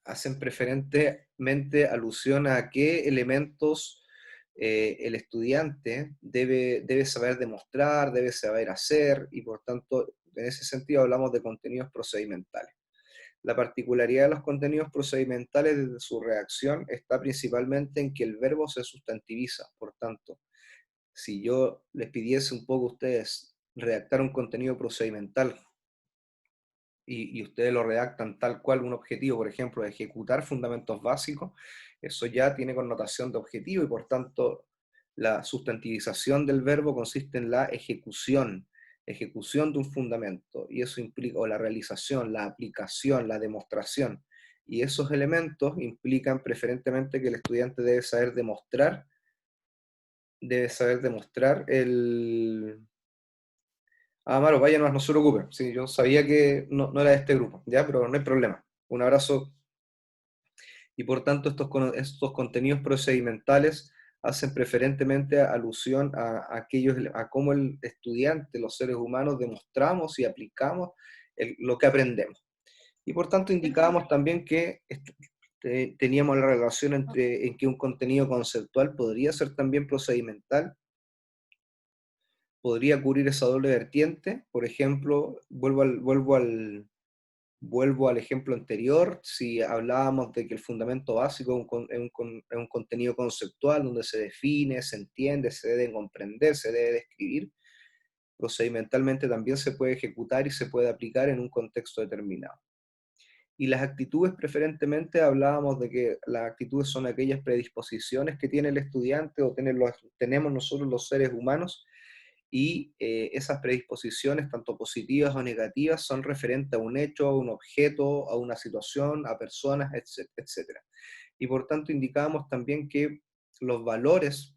hacen preferentemente alusión a qué elementos el estudiante debe saber demostrar, debe saber hacer, y por tanto, en ese sentido hablamos de contenidos procedimentales. La particularidad de los contenidos procedimentales desde su redacción está principalmente en que el verbo se sustantiviza. Por tanto, si yo les pidiese un poco a ustedes redactar un contenido procedimental y ustedes lo redactan tal cual un objetivo, por ejemplo, ejecutar fundamentos básicos, eso ya tiene connotación de objetivo y por tanto la sustantivización del verbo consiste en la ejecución de un fundamento, y eso implica, o la realización, la aplicación, la demostración, y esos elementos implican preferentemente que el estudiante debe saber demostrar el... Ah, Maro, vaya, no se preocupe. Sí, yo sabía que no era de este grupo, ya, pero no hay problema. Un abrazo. Y por tanto, estos contenidos procedimentales hacen preferentemente alusión a cómo el estudiante, los seres humanos, demostramos y aplicamos lo que aprendemos. Y por tanto, indicábamos también que teníamos la relación en que un contenido conceptual podría ser también procedimental, podría cubrir esa doble vertiente. Por ejemplo, vuelvo al ejemplo anterior, si hablábamos de que el fundamento básico es un contenido conceptual donde se define, se entiende, se debe comprender, se debe describir, procedimentalmente también se puede ejecutar y se puede aplicar en un contexto determinado. Y las actitudes, preferentemente, hablábamos de que las actitudes son aquellas predisposiciones que tiene el estudiante o tenemos nosotros los seres humanos, y esas predisposiciones, tanto positivas o negativas, son referentes a un hecho, a un objeto, a una situación, a personas, etcétera. Y por tanto indicábamos también que los valores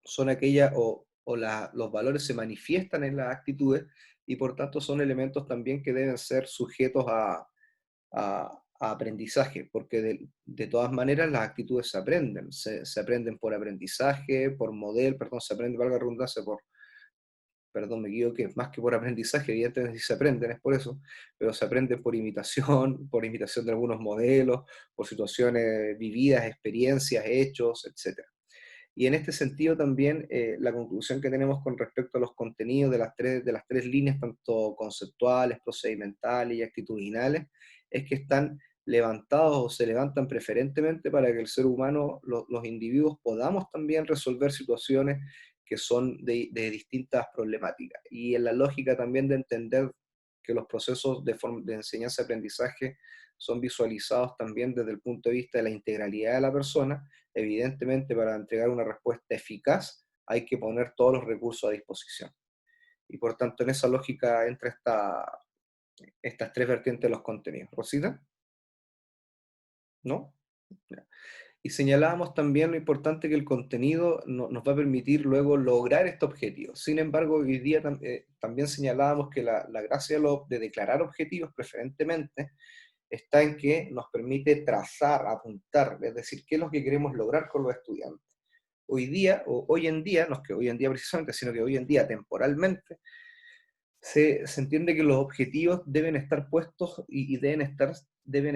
son aquellas, los valores se manifiestan en las actitudes, y por tanto son elementos también que deben ser sujetos a aprendizaje, porque de todas maneras las actitudes se aprenden por aprendizaje, por modelo, perdón, se aprende, valga la redundancia, perdón, me equivoqué, más que por aprendizaje, evidentemente sí se aprenden, es por eso, pero se aprende por imitación, por imitación de algunos modelos, por situaciones vividas, experiencias, hechos, etc. Y en este sentido también la conclusión que tenemos con respecto a los contenidos de las tres líneas, tanto conceptuales, procedimentales y actitudinales, es que están levantados o se levantan preferentemente para que el ser humano, los individuos, podamos también resolver situaciones que son de distintas problemáticas. Y en la lógica también de entender que los procesos de enseñanza-aprendizaje son visualizados también desde el punto de vista de la integralidad de la persona. Evidentemente, para entregar una respuesta eficaz hay que poner todos los recursos a disposición. Y por tanto, en esa lógica entra estas tres vertientes de los contenidos. ¿Rosita? ¿No? Ya. Y señalábamos también lo importante que el contenido nos va a permitir luego lograr este objetivo. Sin embargo, hoy día también señalábamos que la gracia de declarar objetivos preferentemente está en que nos permite trazar, apuntar, es decir, qué es lo que queremos lograr con los estudiantes. Hoy día, o hoy en día, no es que hoy en día precisamente, sino que hoy en día temporalmente, se entiende que los objetivos deben estar puestos y deben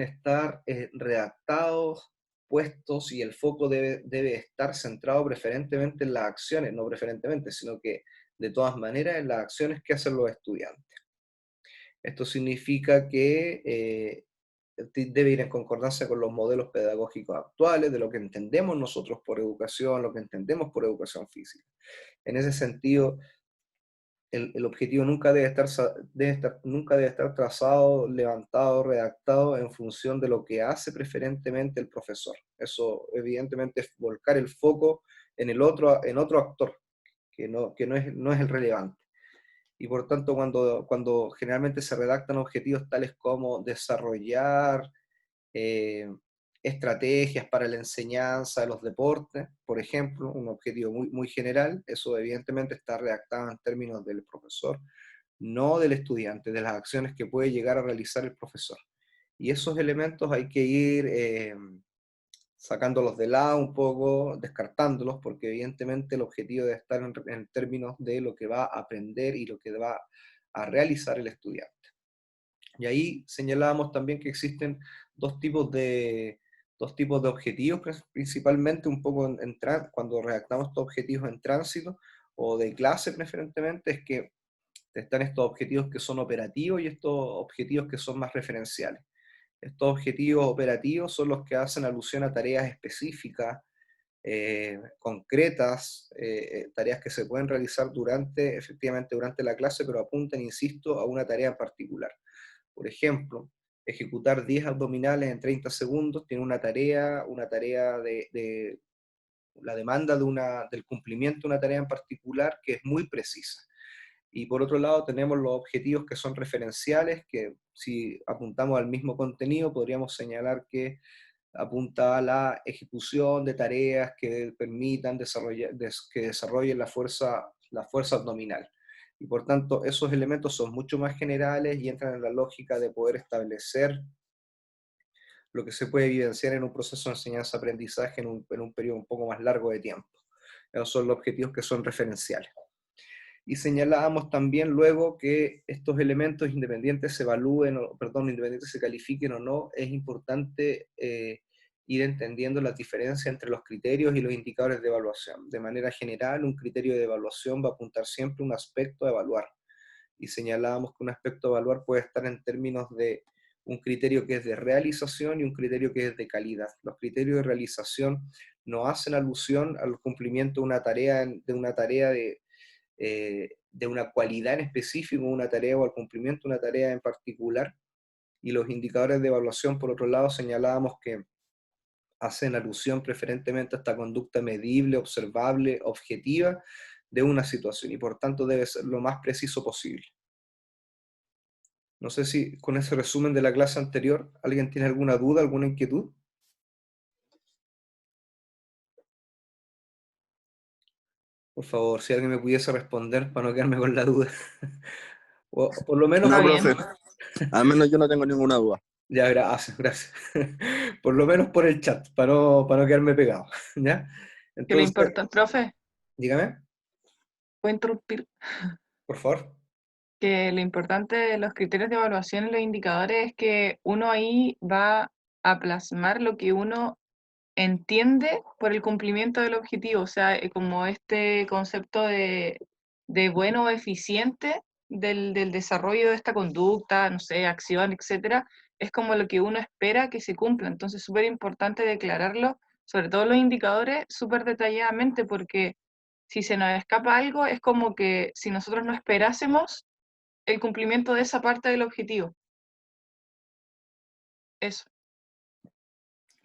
estar redactados, puestos, y el foco debe estar centrado preferentemente en las acciones, no preferentemente, sino que de todas maneras en las acciones que hacen los estudiantes. Esto significa que debe ir en concordancia con los modelos pedagógicos actuales, de lo que entendemos nosotros por educación, lo que entendemos por educación física. En ese sentido, el objetivo nunca debe estar trazado, levantado, redactado en función de lo que hace preferentemente el profesor. Eso evidentemente es volcar el foco en otro actor, no es el relevante. Y por tanto, cuando generalmente se redactan objetivos tales como desarrollar eh, estrategias para la enseñanza de los deportes, por ejemplo, un objetivo muy general, eso evidentemente está redactado en términos del profesor, no del estudiante, de las acciones que puede llegar a realizar el profesor. Y esos elementos hay que ir sacándolos de lado un poco, descartándolos, porque evidentemente el objetivo debe estar en términos de lo que va a aprender y lo que va a realizar el estudiante. Y ahí señalábamos también que existen dos tipos de, dos tipos de objetivos, principalmente un poco cuando redactamos estos objetivos en tránsito o de clase preferentemente, es que están estos objetivos que son operativos y estos objetivos que son más referenciales. Estos objetivos operativos son los que hacen alusión a tareas específicas, concretas, tareas que se pueden realizar efectivamente durante la clase, pero apuntan, insisto, a una tarea en particular. Por ejemplo, ejecutar 10 abdominales en 30 segundos tiene una tarea de la demanda del cumplimiento de una tarea en particular que es muy precisa. Y por otro lado tenemos los objetivos que son referenciales, que si apuntamos al mismo contenido podríamos señalar que apunta a la ejecución de tareas que permitan que desarrollen la fuerza abdominal. Y por tanto, esos elementos son mucho más generales y entran en la lógica de poder establecer lo que se puede evidenciar en un proceso de enseñanza-aprendizaje en un periodo un poco más largo de tiempo. Esos son los objetivos que son referenciales. Y señalábamos también luego que estos elementos independientes independientes se califiquen o no, es importante ir entendiendo las diferencias entre los criterios y los indicadores de evaluación. De manera general, un criterio de evaluación va a apuntar siempre un aspecto a evaluar. Y señalábamos que un aspecto a evaluar puede estar en términos de un criterio que es de realización y un criterio que es de calidad. Los criterios de realización no hacen alusión al cumplimiento de una cualidad en específico, una tarea o al cumplimiento de una tarea en particular. Y los indicadores de evaluación, por otro lado, señalábamos que hacen alusión preferentemente a esta conducta medible, observable, objetiva de una situación y por tanto debe ser lo más preciso posible. No sé si con ese resumen de la clase anterior alguien tiene alguna duda, alguna inquietud. Por favor, si alguien me pudiese responder para no quedarme con la duda. O por lo menos, No, No, profe, bien. al menos yo no tengo ninguna duda. ya, gracias, gracias. Por lo menos por el chat, para no quedarme pegado. ¿Ya? Que lo Entonces, importa, profe, dígame, puedo interrumpir, por favor. que lo importante de los criterios de evaluación y los indicadores es que uno ahí va a plasmar lo que uno entiende por el cumplimiento del objetivo, o sea, como este concepto de bueno o eficiente del desarrollo de esta conducta, no sé, acción, etcétera, es como lo que uno espera que se cumpla. Entonces, súper importante declararlo, sobre todo los indicadores, súper detalladamente, porque si se nos escapa algo, es como que si nosotros no esperásemos el cumplimiento de esa parte del objetivo. Eso.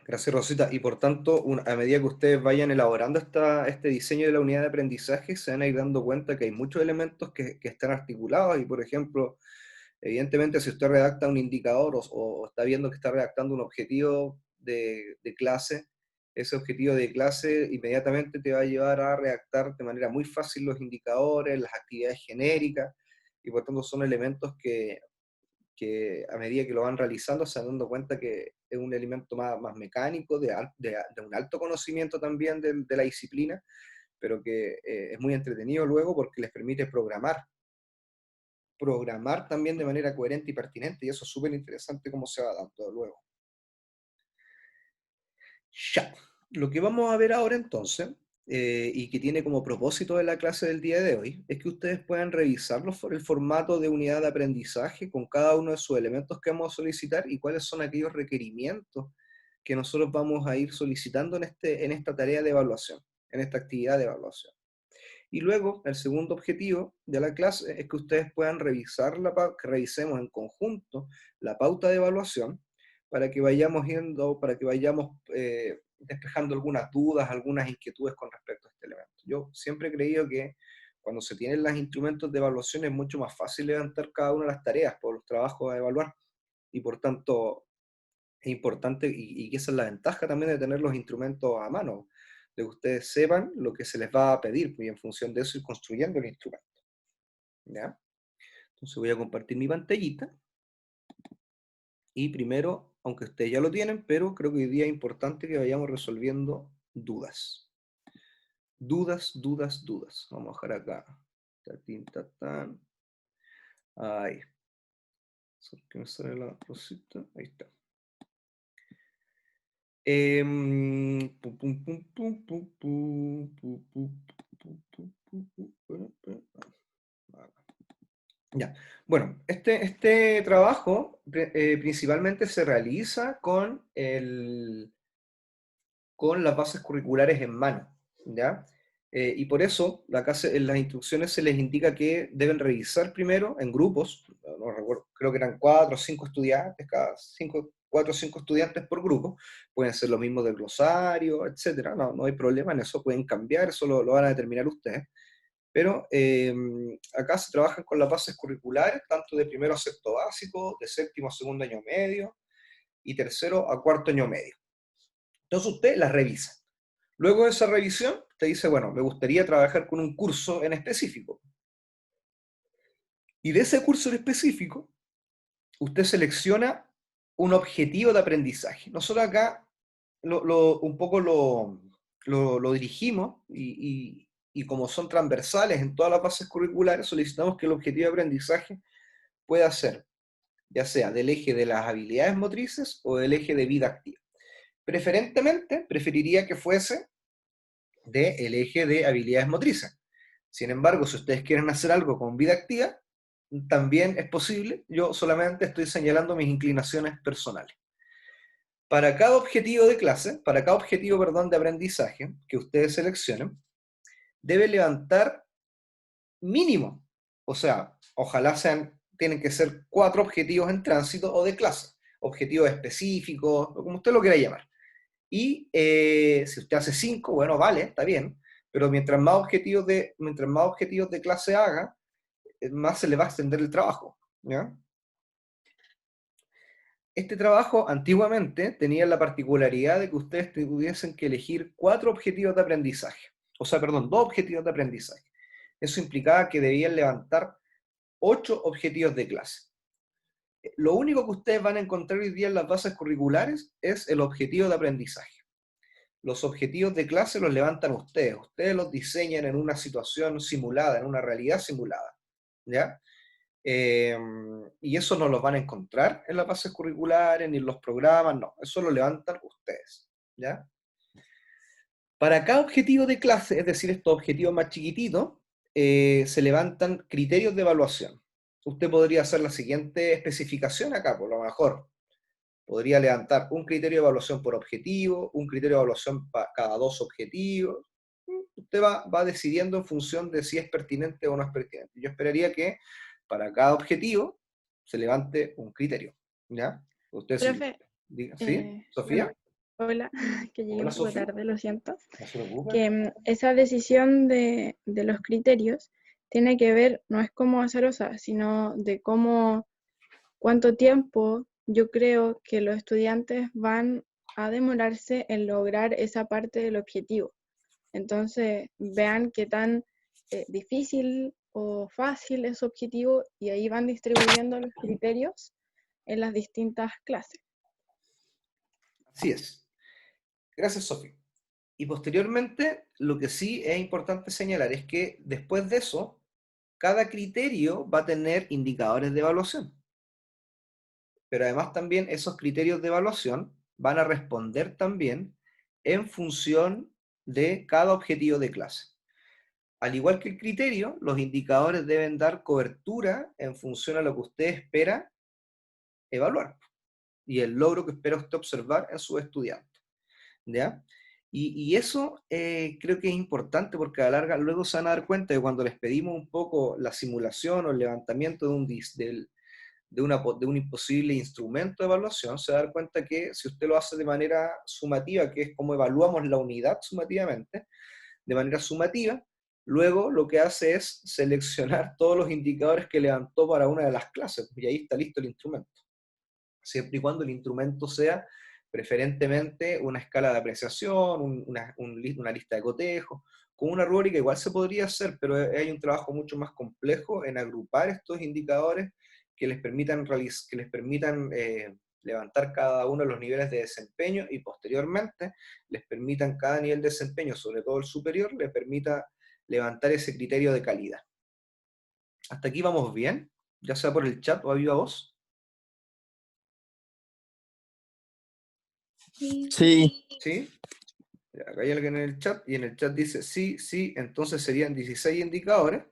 Gracias, Rosita. Y por tanto, a medida que ustedes vayan elaborando este diseño de la unidad de aprendizaje, se van a ir dando cuenta que hay muchos elementos que están articulados y, por ejemplo, evidentemente, si usted redacta un indicador o está viendo que está redactando un objetivo de clase, ese objetivo de clase inmediatamente te va a llevar a redactar de manera muy fácil los indicadores, las actividades genéricas, y por tanto son elementos que a medida que lo van realizando se van dando cuenta que es un elemento más mecánico, de un alto conocimiento también de la disciplina, pero que es muy entretenido luego porque les permite programar también de manera coherente y pertinente, y eso es súper interesante cómo se va dando luego. Ya, lo que vamos a ver ahora entonces, y que tiene como propósito de la clase del día de hoy, es que ustedes puedan revisar el formato de unidad de aprendizaje con cada uno de sus elementos que vamos a solicitar y cuáles son aquellos requerimientos que nosotros vamos a ir solicitando en esta tarea de evaluación, en esta actividad de evaluación. Y luego, el segundo objetivo de la clase es que ustedes puedan que revisemos en conjunto la pauta de evaluación para que para que vayamos despejando algunas dudas, algunas inquietudes con respecto a este elemento. Yo siempre he creído que cuando se tienen los instrumentos de evaluación es mucho más fácil levantar cada una de las tareas por los trabajos a evaluar y por tanto es importante y que esa es la ventaja también de tener los instrumentos a mano, de que ustedes sepan lo que se les va a pedir y en función de eso ir construyendo el instrumento. ¿Ya? Entonces voy a compartir mi pantallita y primero, aunque ustedes ya lo tienen, pero creo que hoy día es importante que vayamos resolviendo dudas. Dudas, dudas, dudas. Vamos a dejar acá. Tatín, tatán. Ahí. ¿Qué me sale la cosita? Ahí está. Pum, pum, pum, pum, pum, pum, pum, pum, pum, pum, pum. Ya. Bueno, este trabajo principalmente se realiza con las bases curriculares en mano, ¿ya? Y por eso en las instrucciones se les indica que deben revisar primero en grupos, no recuerdo, creo que eran 4 o 5 estudiantes, cada 4 o 5 estudiantes por grupo, pueden ser los mismos del glosario, etcétera, no hay problema en eso, pueden cambiar, eso lo van a determinar ustedes. Pero acá se trabajan con las bases curriculares, tanto de primero a sexto básico, de séptimo a segundo año medio, y tercero a cuarto año medio. Entonces usted las revisa. Luego de esa revisión, te dice, bueno, me gustaría trabajar con un curso en específico. Y de ese curso en específico, usted selecciona un objetivo de aprendizaje. Nosotros acá un poco lo dirigimos y como son transversales en todas las bases curriculares, solicitamos que el objetivo de aprendizaje pueda ser, ya sea del eje de las habilidades motrices o del eje de vida activa. Preferentemente, preferiría que fuese del eje de habilidades motrices. Sin embargo, si ustedes quieren hacer algo con vida activa, también es posible. Yo solamente estoy señalando mis inclinaciones personales. Para cada objetivo de clase, para cada objetivo, perdón, de aprendizaje que ustedes seleccionen, debe levantar mínimo, o sea, ojalá tienen que ser 4 objetivos en tránsito o de clase, objetivos específicos, como usted lo quiera llamar. Y si usted hace 5, bueno, vale, está bien, pero mientras más objetivos de clase haga, más se le va a extender el trabajo, ¿ya? Este trabajo antiguamente tenía la particularidad de que ustedes tuviesen que elegir 4 objetivos de aprendizaje, o sea, perdón, 2 objetivos de aprendizaje. Eso implicaba que debían levantar 8 objetivos de clase. Lo único que ustedes van a encontrar hoy día en las bases curriculares es el objetivo de aprendizaje. Los objetivos de clase los levantan ustedes los diseñan en una situación simulada, en una realidad simulada, ¿ya? Y eso no los van a encontrar en las bases curriculares, ni en los programas, no, eso lo levantan ustedes, ¿ya? Para cada objetivo de clase, es decir, estos objetivos más chiquititos, se levantan criterios de evaluación. Usted podría hacer la siguiente especificación acá, por lo mejor. Podría levantar un criterio de evaluación por objetivo, un criterio de evaluación para cada 2 objetivos. Usted va decidiendo en función de si es pertinente o no es pertinente. Yo esperaría que para cada objetivo se levante un criterio, ¿ya? Usted sí. Profe, ¿Sí? bueno, ¿Sofía? hola, que llegué Hola, un poco Sofía. tarde, lo siento. No se preocupe. Que esa decisión de los criterios tiene que ver, no es como azarosa, sino de cuánto tiempo yo creo que los estudiantes van a demorarse en lograr esa parte del objetivo. Entonces, vean qué tan difícil o fácil es su objetivo y ahí van distribuyendo los criterios en las distintas clases. Así es. Gracias, Sofía. Y posteriormente, lo que sí es importante señalar es que después de eso, cada criterio va a tener indicadores de evaluación. Pero además también esos criterios de evaluación van a responder también en función de cada objetivo de clase. Al igual que el criterio, los indicadores deben dar cobertura en función a lo que usted espera evaluar y el logro que espera usted observar en sus estudiantes, ¿ya? Y eso creo que es importante porque a la larga luego se van a dar cuenta de cuando les pedimos un poco la simulación o el levantamiento de un imposible instrumento de evaluación, se va a dar cuenta que si usted lo hace de manera sumativa, que es como evaluamos la unidad sumativamente, de manera sumativa, luego lo que hace es seleccionar todos los indicadores que levantó para una de las clases, y ahí está listo el instrumento. Siempre y cuando el instrumento sea preferentemente una escala de apreciación, una lista de cotejos, con una rúbrica igual se podría hacer, pero hay un trabajo mucho más complejo en agrupar estos indicadores que les permitan, levantar cada uno de los niveles de desempeño y posteriormente les permitan cada nivel de desempeño, sobre todo el superior, les permita levantar ese criterio de calidad. ¿Hasta aquí vamos bien? Ya sea por el chat o a viva voz. Sí, ¿Sí? Ya, acá hay alguien en el chat, y en el chat dice sí, sí, entonces serían 16 indicadores.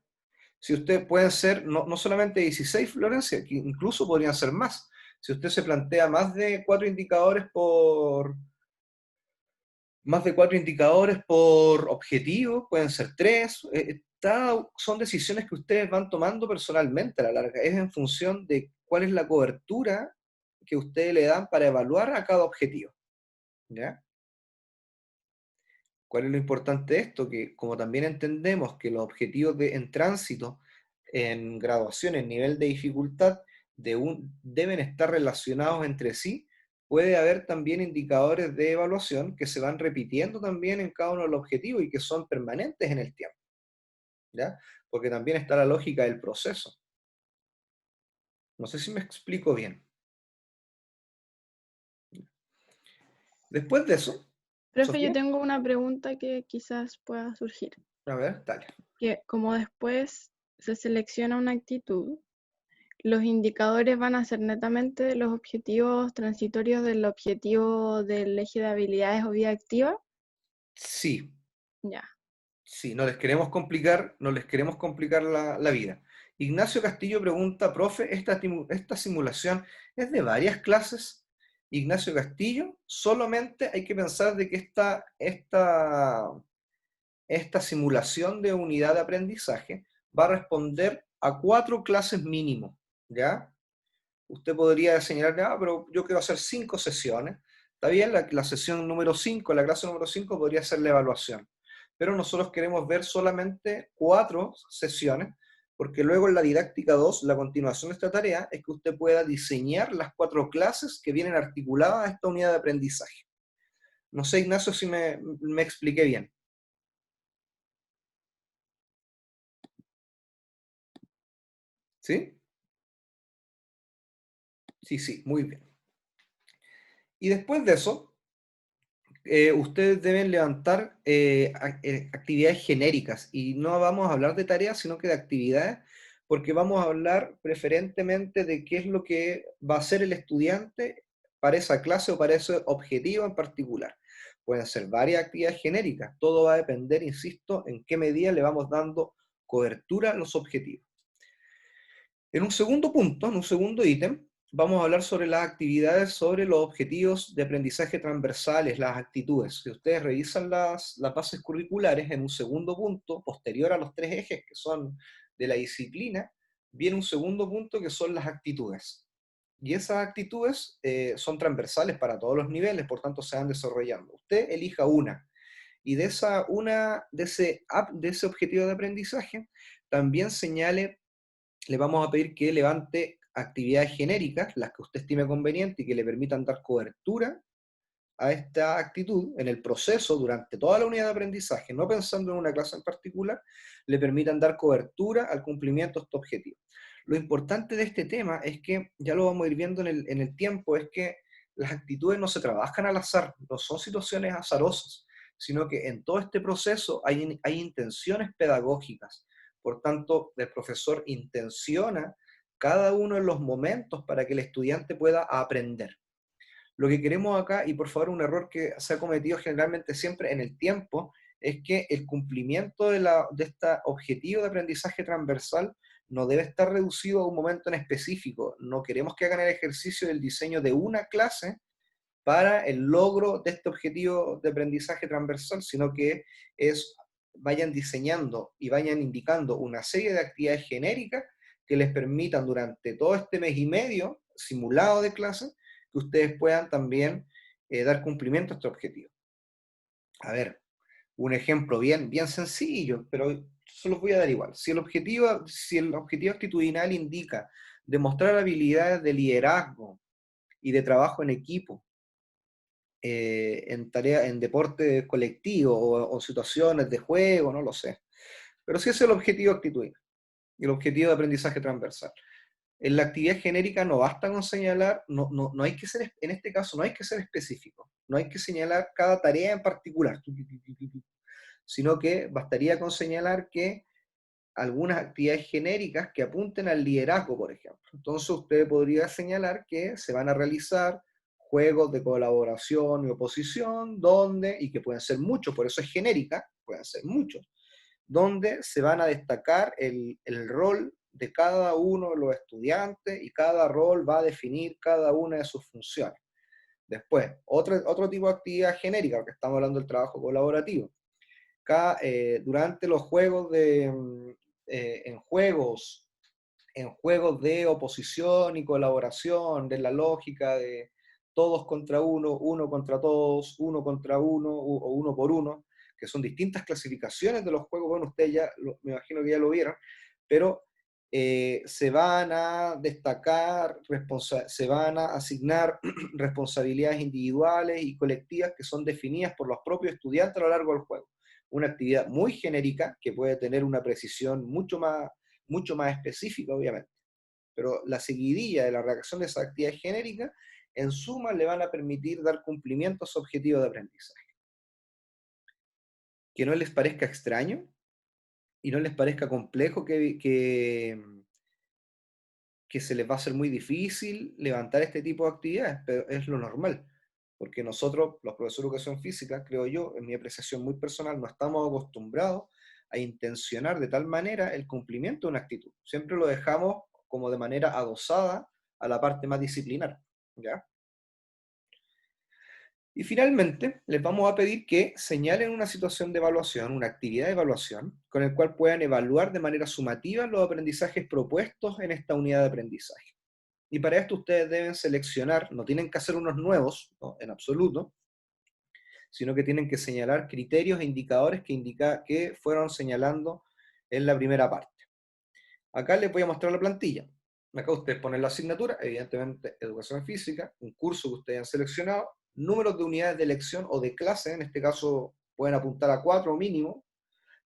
Si ustedes pueden ser, no solamente 16, Florencia, que incluso podrían ser más. Si usted se plantea más de 4 indicadores por objetivo, pueden ser 3. Son decisiones que ustedes van tomando personalmente a la larga. Es en función de cuál es la cobertura que ustedes le dan para evaluar a cada objetivo. ¿Ya? ¿Cuál es lo importante de esto? Que como también entendemos que los objetivos en tránsito, en graduación, en nivel de dificultad, deben estar relacionados entre sí, puede haber también indicadores de evaluación que se van repitiendo también en cada uno de los objetivos y que son permanentes en el tiempo, ¿ya? Porque también está la lógica del proceso. No sé si me explico bien. Después de eso, Profe, yo Sofía, tengo una pregunta que quizás pueda surgir. a ver, dale. Que como después se selecciona una actitud, los indicadores van a ser netamente los objetivos transitorios del objetivo del eje de habilidades o vida activa. Sí, Ya. sí, no les queremos complicar la vida. Ignacio Castillo pregunta, profe, ¿esta simulación es de varias clases? Ignacio Castillo, solamente hay que pensar de que esta simulación de unidad de aprendizaje va a responder a 4 clases mínimo, ¿ya? Usted podría señalar, pero yo quiero hacer 5 sesiones. Está bien, la sesión número 5, la clase número 5 podría ser la evaluación. Pero nosotros queremos ver solamente 4 sesiones, porque luego en la didáctica 2, la continuación de esta tarea, es que usted pueda diseñar las 4 clases que vienen articuladas a esta unidad de aprendizaje. No sé, Ignacio, si me expliqué bien. ¿Sí? Sí, sí, muy bien. Y después de eso, ustedes deben levantar actividades genéricas y no vamos a hablar de tareas, sino que de actividades, porque vamos a hablar preferentemente de qué es lo que va a hacer el estudiante para esa clase o para ese objetivo en particular. Pueden ser varias actividades genéricas, todo va a depender, insisto, en qué medida le vamos dando cobertura a los objetivos. En un segundo punto, en un segundo ítem, vamos a hablar sobre las actividades, sobre los objetivos de aprendizaje transversales, las actitudes. Si ustedes revisan las bases curriculares, en un segundo punto, posterior a los 3 ejes que son de la disciplina, viene un segundo punto que son las actitudes. Y esas actitudes son transversales para todos los niveles, por tanto se van desarrollando. Usted elija una. Y de ese objetivo de aprendizaje, también señale, le vamos a pedir que levante actividades genéricas, las que usted estime conveniente y que le permitan dar cobertura a esta actitud en el proceso durante toda la unidad de aprendizaje, no pensando en una clase en particular, le permitan dar cobertura al cumplimiento de este objetivo. Lo importante de este tema es que, ya lo vamos a ir viendo en el tiempo, es que las actitudes no se trabajan al azar, no son situaciones azarosas, sino que en todo este proceso hay intenciones pedagógicas. Por tanto, el profesor intenciona cada uno de los momentos para que el estudiante pueda aprender. Lo que queremos acá, y por favor un error que se ha cometido generalmente siempre en el tiempo, es que el cumplimiento de este objetivo de aprendizaje transversal no debe estar reducido a un momento en específico. No queremos que hagan el ejercicio del diseño de una clase para el logro de este objetivo de aprendizaje transversal, sino que vayan diseñando y vayan indicando una serie de actividades genéricas que les permitan durante todo este mes y medio simulado de clase, que ustedes puedan también dar cumplimiento a este objetivo. A ver, un ejemplo bien sencillo, pero se los voy a dar igual. Si el objetivo actitudinal indica demostrar habilidades de liderazgo y de trabajo en equipo, en deporte colectivo o situaciones de juego, no lo sé. Pero sí es el objetivo actitudinal y el objetivo de aprendizaje transversal. En la actividad genérica no basta con señalar, no hay que ser, en este caso no hay que ser específico, no hay que señalar cada tarea en particular, sino que bastaría con señalar que algunas actividades genéricas que apunten al liderazgo, por ejemplo. Entonces usted podría señalar que se van a realizar juegos de colaboración y oposición, donde, y que pueden ser muchos, por eso es genérica, pueden ser muchos, donde se van a destacar el rol de cada uno de los estudiantes y cada rol va a definir cada una de sus funciones. Después, otro tipo de actividad genérica, porque estamos hablando del trabajo colaborativo. Durante los juegos en juegos de oposición y colaboración, de la lógica de todos contra uno, uno contra todos, uno contra uno o uno por uno, que son distintas clasificaciones de los juegos, bueno, ustedes ya, me imagino que ya lo vieron, pero se van a destacar, se van a asignar responsabilidades individuales y colectivas que son definidas por los propios estudiantes a lo largo del juego. Una actividad muy genérica que puede tener una precisión mucho más específica, obviamente. Pero la seguidilla de la redacción de esa actividad genérica, en suma, le van a permitir dar cumplimiento a su objetivo de aprendizaje. Que no les parezca extraño y no les parezca complejo que se les va a hacer muy difícil levantar este tipo de actividades, pero es lo normal. Porque nosotros, los profesores de educación física, creo yo, en mi apreciación muy personal, no estamos acostumbrados a intencionar de tal manera el cumplimiento de una actitud. Siempre lo dejamos como de manera adosada a la parte más disciplinar, ¿ya? Y finalmente, les vamos a pedir que señalen una situación de evaluación, una actividad de evaluación, con el cual puedan evaluar de manera sumativa los aprendizajes propuestos en esta unidad de aprendizaje. Y para esto ustedes deben seleccionar, no tienen que hacer unos nuevos, ¿no?, en absoluto, sino que tienen que señalar criterios e indicadores que fueron señalando en la primera parte. Acá les voy a mostrar la plantilla. Acá ustedes ponen la asignatura, evidentemente educación física, un curso que ustedes han seleccionado, números de unidades de elección o de clase, en este caso pueden apuntar a 4 mínimo,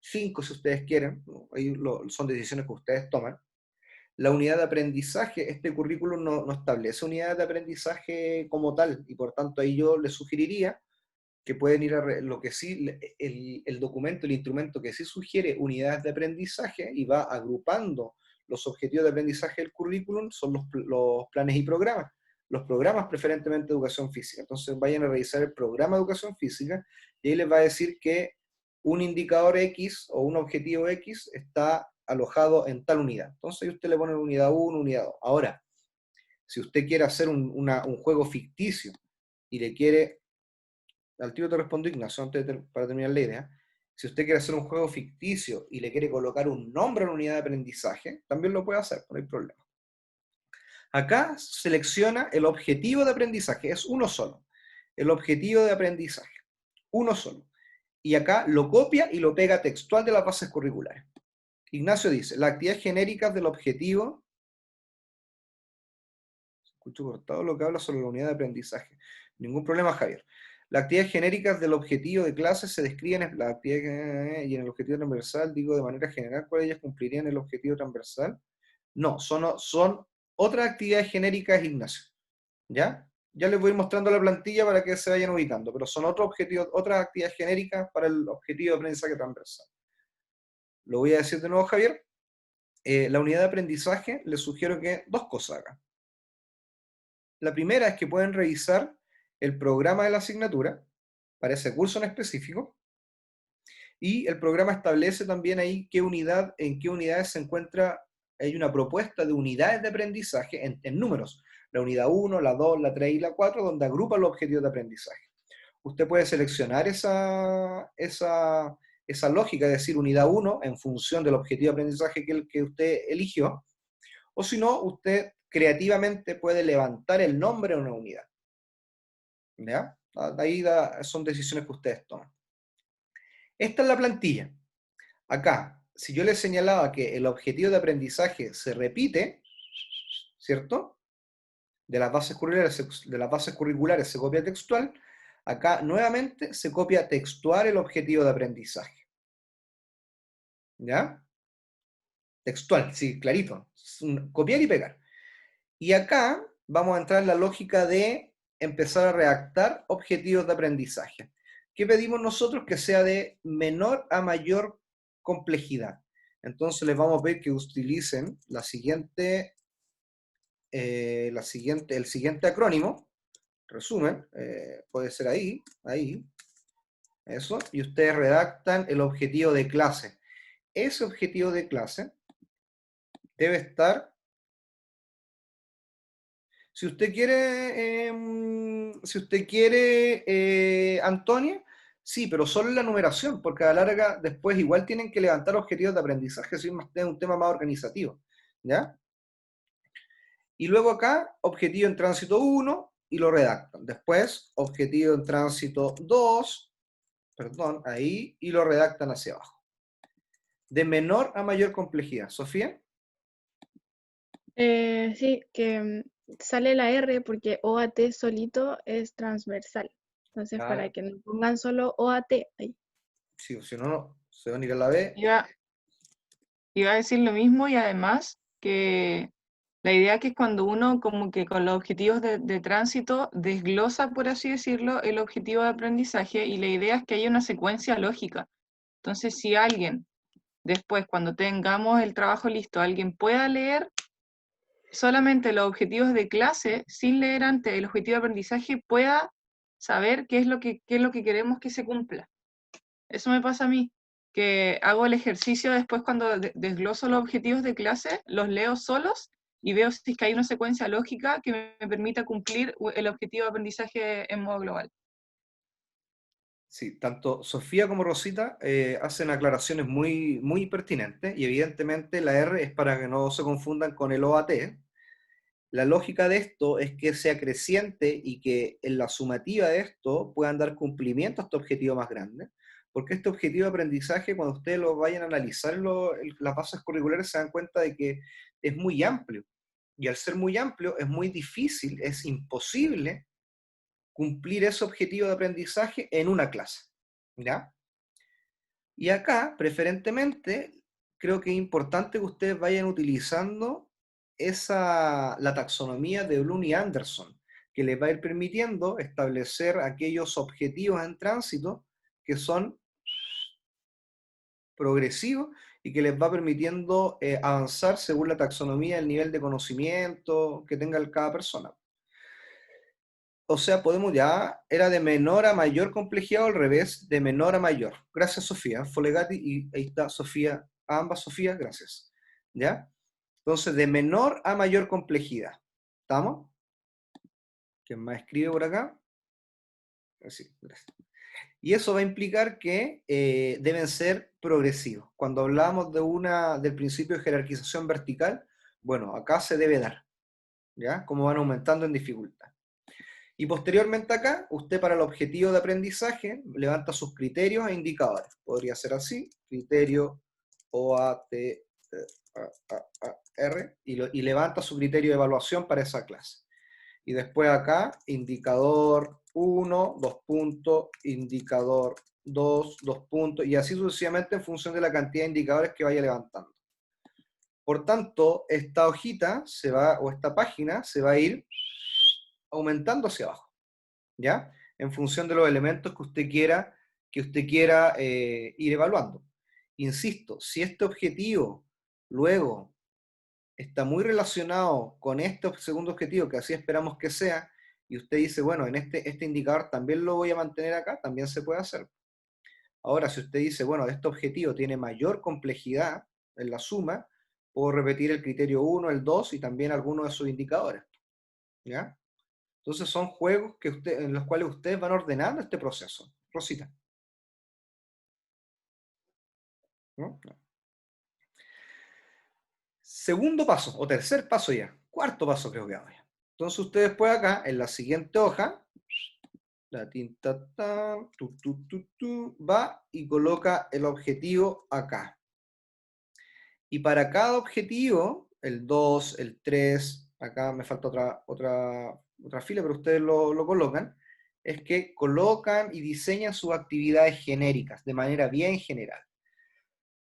5 si ustedes quieren, ahí son decisiones que ustedes toman. La unidad de aprendizaje, este currículum no establece unidades de aprendizaje como tal, y por tanto ahí yo les sugeriría que pueden ir a lo que sí, el documento, el instrumento que sí sugiere unidades de aprendizaje y va agrupando los objetivos de aprendizaje del currículum son los planes y programas. Los programas preferentemente de educación física. Entonces vayan a revisar el programa de educación física y ahí les va a decir que un indicador X o un objetivo X está alojado en tal unidad. Entonces ahí usted le pone unidad 1, unidad 2. Ahora, si usted quiere hacer un juego ficticio y le quiere, al tiro te respondo Ignacio, para terminar la idea, si usted quiere hacer un juego ficticio y le quiere colocar un nombre a la unidad de aprendizaje, también lo puede hacer, no hay problema. Acá selecciona el objetivo de aprendizaje, es uno solo. El objetivo de aprendizaje, uno solo. Y acá lo copia y lo pega textual de las bases curriculares. Ignacio dice, las actividades genéricas del objetivo, escucho cortado lo que habla sobre la unidad de aprendizaje. Ningún problema, Javier. Las actividades genéricas del objetivo de clase se describen en la actividad y en el objetivo transversal, digo de manera general, ¿cuáles ellas cumplirían el objetivo transversal? No, son otras actividades genéricas, Ignacio. ¿Ya? Ya les voy a ir mostrando la plantilla para que se vayan ubicando, pero son otros objetivos, otras actividades genéricas para el objetivo de aprendizaje transversal. Lo voy a decir de nuevo, Javier. La unidad de aprendizaje, les sugiero que dos cosas hagan. La primera es que pueden revisar el programa de la asignatura para ese curso en específico, y el programa establece también ahí en qué unidades se encuentra, hay una propuesta de unidades de aprendizaje en números, la unidad 1, la 2, la 3 y la 4, donde agrupa los objetivos de aprendizaje. Usted puede seleccionar esa lógica, es decir, unidad 1 en función del objetivo de aprendizaje que usted eligió, o si no, usted creativamente puede levantar el nombre de una unidad. ¿Ya? Ahí son decisiones que ustedes toman. Esta es la plantilla. Acá, si yo les señalaba que el objetivo de aprendizaje se repite, ¿cierto? De las bases curriculares se copia textual, acá nuevamente se copia textual el objetivo de aprendizaje. ¿Ya? Textual, sí, clarito. Copiar y pegar. Y acá vamos a entrar en la lógica de empezar a redactar objetivos de aprendizaje. ¿Qué pedimos nosotros? Que sea de menor a mayor complejidad. Entonces les vamos a pedir que utilicen el siguiente acrónimo. resumen, puede ser ahí, eso, y ustedes redactan el objetivo de clase. Ese objetivo de clase debe estar, si usted quiere, Antonia, sí, pero solo en la numeración, porque a la larga después igual tienen que levantar objetivos de aprendizaje, si es un tema más organizativo, ¿ya? Y luego acá, objetivo en tránsito 1, y lo redactan. Después, objetivo en tránsito 2, perdón, ahí, y lo redactan hacia abajo. De menor a mayor complejidad. ¿Sofía? Sí, que sale la R porque OAT solito es transversal. Entonces, para Claro. que no pongan solo OAT ahí. Sí, si no, no, se van a ir a la B. Iba a decir lo mismo y además que la idea que es cuando uno como que con los objetivos de tránsito desglosa, por así decirlo, el objetivo de aprendizaje y la idea es que haya una secuencia lógica. Entonces, si alguien después, cuando tengamos el trabajo listo, alguien pueda leer solamente los objetivos de clase sin leer antes el objetivo de aprendizaje, pueda saber qué es lo que queremos que se cumpla. Eso me pasa a mí, que hago el ejercicio después cuando desgloso los objetivos de clase, los leo solos y veo si es que hay una secuencia lógica que me permita cumplir el objetivo de aprendizaje en modo global. Sí, tanto Sofía como Rosita hacen aclaraciones muy, muy pertinentes y evidentemente la R es para que no se confundan con el OAT. La lógica de esto es que sea creciente y que en la sumativa de esto puedan dar cumplimiento a este objetivo más grande, porque este objetivo de aprendizaje, cuando ustedes lo vayan a analizar en las bases curriculares, se dan cuenta de que es muy amplio. Y al ser muy amplio, es muy difícil, es imposible cumplir ese objetivo de aprendizaje en una clase. ¿Ya? Y acá, preferentemente, creo que es importante que ustedes vayan utilizando la taxonomía de Bloom y Anderson, que les va a ir permitiendo establecer aquellos objetivos en tránsito que son progresivos y que les va permitiendo avanzar según la taxonomía, el nivel de conocimiento que tenga cada persona. O sea, podemos ya, era de menor a mayor complejidad o al revés, de menor a mayor. Gracias, Sofía. Folegati, y ahí está Sofía, a ambas Sofías, gracias. ¿Ya? Entonces, de menor a mayor complejidad. ¿Estamos? ¿Quién más escribe por acá? Sí, gracias. Y eso va a implicar que deben ser progresivos. Cuando hablamos del principio de jerarquización vertical, bueno, acá se debe dar, ¿ya? Como van aumentando en dificultad. Y posteriormente acá, usted para el objetivo de aprendizaje levanta sus criterios e indicadores. Podría ser así, criterio OAT, R, y levanta su criterio de evaluación para esa clase. Y después acá, indicador 1, 2 puntos, indicador 2, 2 puntos, y así sucesivamente en función de la cantidad de indicadores que vaya levantando. Por tanto, esta hojita o esta página se va a ir aumentando hacia abajo, ¿ya? En función de los elementos que usted quiera ir evaluando. Insisto, si este objetivo luego está muy relacionado con este segundo objetivo, que así esperamos que sea, y usted dice, bueno, en este indicador también lo voy a mantener acá, también se puede hacer. Ahora, si usted dice, bueno, este objetivo tiene mayor complejidad en la suma, puedo repetir el criterio 1, el 2 y también algunos de sus indicadores, ¿ya? Entonces son juegos en los cuales ustedes van ordenando este proceso. Rosita. ¿No? Segundo paso, o tercer paso ya. Cuarto paso creo que ahora. Entonces ustedes después acá, en la siguiente hoja, la tinta va y coloca el objetivo acá. Y para cada objetivo, el 2, el 3, acá me falta otra fila, pero ustedes lo colocan, es que colocan y diseñan sus actividades genéricas de manera bien general.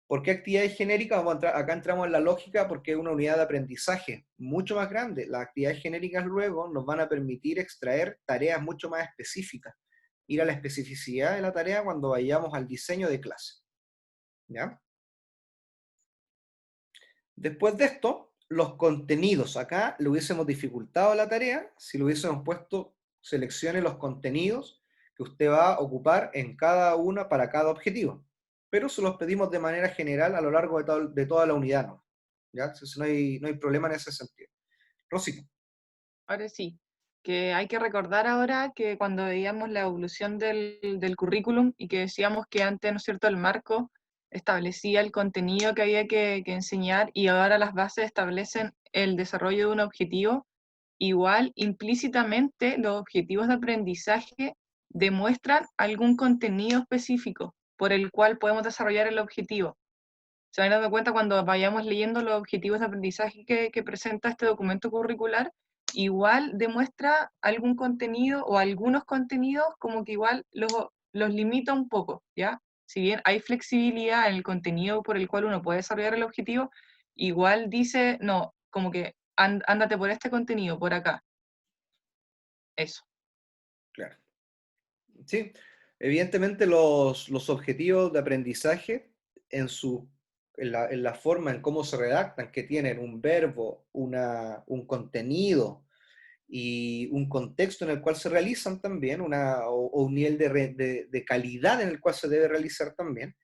¿Por qué actividades genéricas? Acá entramos en la lógica porque es una unidad de aprendizaje mucho más grande. Las actividades genéricas luego nos van a permitir extraer tareas mucho más específicas, ir a la especificidad de la tarea cuando vayamos al diseño de clase. ¿Ya? Después de esto, los contenidos. Acá le hubiésemos dificultado la tarea si lo hubiésemos puesto seleccione los contenidos que usted va a ocupar en cada una para cada objetivo. Pero se los pedimos de manera general a lo largo de toda la unidad, ¿no? ¿Ya? Entonces no hay problema en ese sentido. Rosita. Ahora sí, que hay que recordar ahora que cuando veíamos la evolución del currículum y que decíamos que antes, ¿no es cierto?, el marco establecía el contenido que había que enseñar y ahora las bases establecen el desarrollo de un objetivo, igual implícitamente los objetivos de aprendizaje demuestran algún contenido específico por el cual podemos desarrollar el objetivo. Se van dando cuenta cuando vayamos leyendo los objetivos de aprendizaje que presenta este documento curricular, igual demuestra algún contenido o algunos contenidos como que igual los limita un poco, ¿ya? Si bien hay flexibilidad en el contenido por el cual uno puede desarrollar el objetivo, igual dice, no, como que ándate por este contenido, por acá. Eso. Claro. Sí, evidentemente los objetivos de aprendizaje en la forma en cómo se redactan, que tienen un verbo, un contenido y un contexto en el cual se realizan también, o un nivel de calidad en el cual se debe realizar también,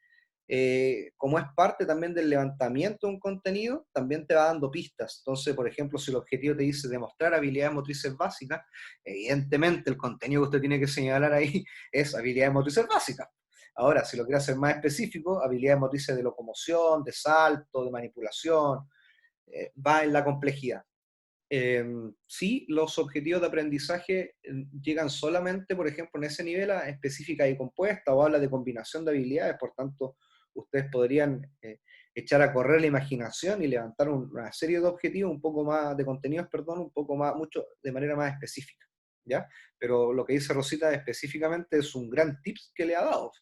como es parte también del levantamiento de un contenido, también te va dando pistas. Entonces, por ejemplo, si el objetivo te dice demostrar habilidades motrices básicas, evidentemente el contenido que usted tiene que señalar ahí es habilidades motrices básicas. Ahora, si lo quiere hacer más específico, habilidades motrices de locomoción, de salto, de manipulación, va en la complejidad. Sí, los objetivos de aprendizaje llegan solamente, por ejemplo, en ese nivel a específica y compuesta o habla de combinación de habilidades, por tanto, ustedes podrían echar a correr la imaginación y levantar una serie de objetivos, un poco más, de contenidos, perdón, un poco más, mucho, de manera más específica, ¿ya? Pero lo que dice Rosita específicamente es un gran tips que le ha dado,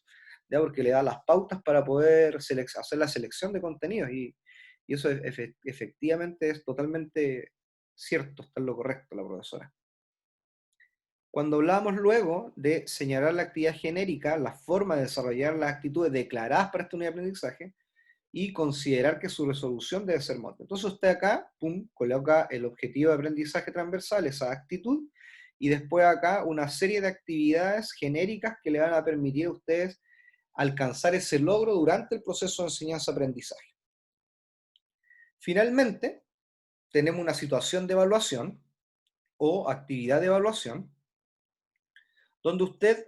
¿ya? Porque le da las pautas para poder hacer la selección de contenidos y eso efectivamente es totalmente cierto, está en lo correcto la profesora. Cuando hablamos luego de señalar la actividad genérica, la forma de desarrollar las actitudes declaradas para esta unidad de aprendizaje y considerar que su resolución debe ser móvil. Entonces usted acá, pum, coloca el objetivo de aprendizaje transversal, esa actitud, y después acá una serie de actividades genéricas que le van a permitir a ustedes alcanzar ese logro durante el proceso de enseñanza-aprendizaje. Finalmente, tenemos una situación de evaluación o actividad de evaluación, donde usted,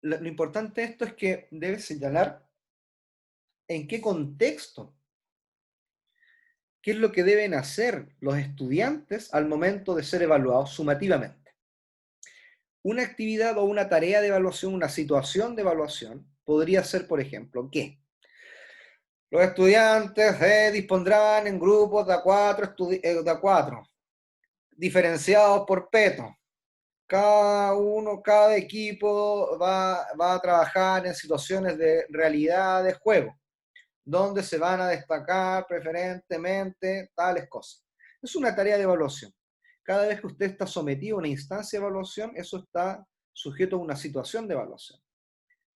lo importante de esto es que debe señalar en qué contexto, qué es lo que deben hacer los estudiantes al momento de ser evaluados sumativamente. Una actividad o una tarea de evaluación, una situación de evaluación, podría ser, por ejemplo, que los estudiantes se dispondrán en grupos de a cuatro diferenciados por peto. Cada equipo va a trabajar en situaciones de realidad de juego, donde se van a destacar preferentemente tales cosas. Es una tarea de evaluación. Cada vez que usted está sometido a una instancia de evaluación, eso está sujeto a una situación de evaluación.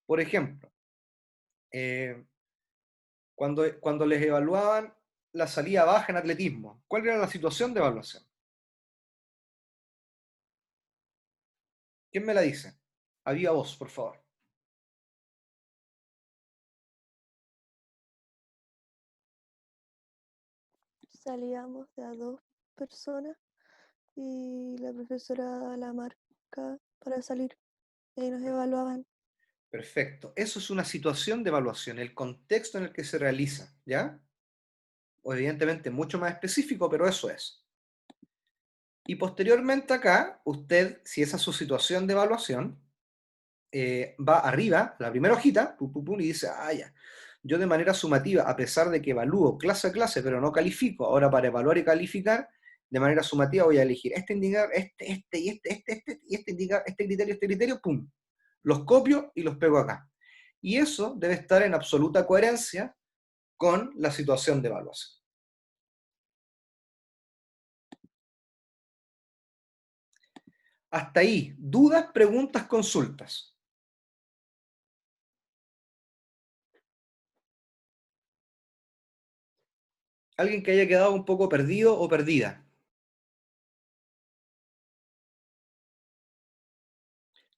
Por ejemplo, cuando les evaluaban la salida baja en atletismo, ¿cuál era la situación de evaluación? ¿Quién me la dice? A viva voz, por favor. Salíamos de a dos personas y la profesora daba la marca para salir y ahí nos evaluaban. Perfecto. Eso es una situación de evaluación, el contexto en el que se realiza, ¿ya? O evidentemente mucho más específico, pero eso es. Y posteriormente acá, usted, si esa es su situación de evaluación, va arriba, la primera hojita, pum, pum, pum, y dice, ah, ya, yo de manera sumativa, a pesar de que evalúo clase a clase, pero no califico, ahora para evaluar y calificar, de manera sumativa voy a elegir este indicador, este criterio, pum, los copio y los pego acá. Y eso debe estar en absoluta coherencia con la situación de evaluación. Hasta ahí, dudas, preguntas, consultas. ¿Alguien que haya quedado un poco perdido o perdida?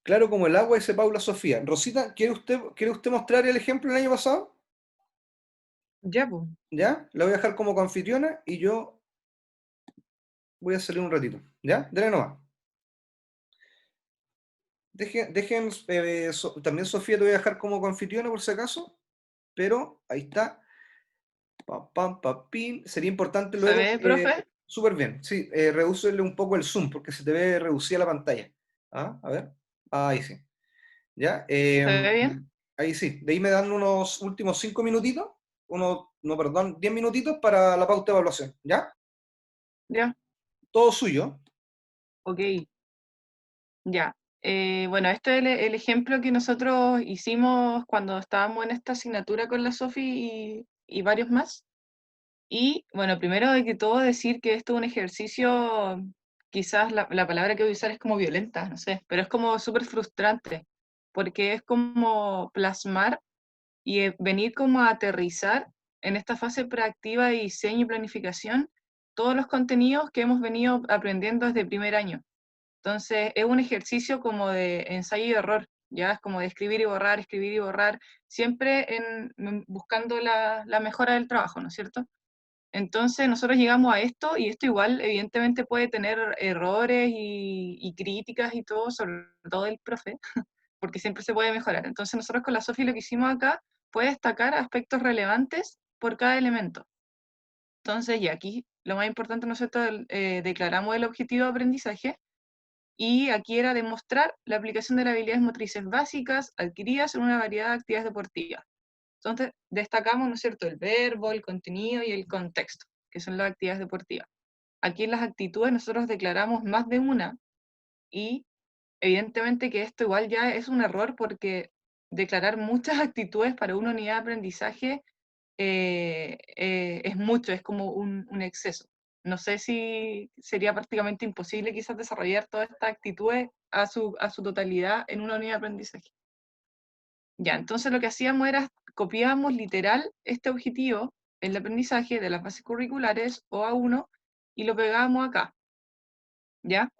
Claro como el agua, dice Paula Sofía. Rosita, ¿quiere usted mostrar el ejemplo del año pasado? Ya, pues. ¿Ya? La voy a dejar como coanfitriona y yo voy a salir un ratito. ¿Ya? Dele nomás. También Sofía te voy a dejar como coanfitriona por si acaso, pero ahí está. Pam, pam, pam, pin. Sería importante ¿Se luego, ve, profe? súper bien, sí, redúcele un poco el zoom porque se te ve reducida la pantalla. ¿Ah? A ver, ahí sí. ¿Ya? ¿Se ve bien? Ahí sí, de ahí me dan unos últimos 5 minutitos, no, perdón, 10 minutitos para la pauta de evaluación, ¿ya? Ya, Todo suyo. ok, ya. Bueno, este es el ejemplo que nosotros hicimos cuando estábamos en esta asignatura con la Sofi y varios más. Y bueno, primero de que todo decir que esto es un ejercicio, quizás la palabra que voy a usar es como violenta, no sé, pero es como súper frustrante, porque es como plasmar y venir como a aterrizar en esta fase proactiva de diseño y planificación todos los contenidos que hemos venido aprendiendo desde primer año. Entonces, es un ejercicio como de ensayo y error, ya es como de escribir y borrar, siempre buscando la mejora del trabajo, ¿no es cierto? Entonces nosotros llegamos a esto y esto igual evidentemente puede tener errores y críticas y todo, sobre todo el profe, porque siempre se puede mejorar. Entonces nosotros con la Sofi lo que hicimos acá fue destacar aspectos relevantes por cada elemento. Entonces, y aquí lo más importante, ¿no es cierto?, declaramos el objetivo de aprendizaje y aquí era demostrar la aplicación de las habilidades motrices básicas adquiridas en una variedad de actividades deportivas. Entonces, destacamos, ¿no es cierto?, el verbo, el contenido y el contexto, que son las actividades deportivas. Aquí en las actitudes nosotros declaramos más de una y evidentemente que esto igual ya es un error porque declarar muchas actitudes para una unidad de aprendizaje es mucho, es como un exceso. No sé si sería prácticamente imposible quizás desarrollar todas estas actitudes a su totalidad en una unidad de aprendizaje. Ya, entonces lo que hacíamos era copiábamos literal este objetivo, el aprendizaje de las bases curriculares OA1 y lo pegábamos acá, ¿ya?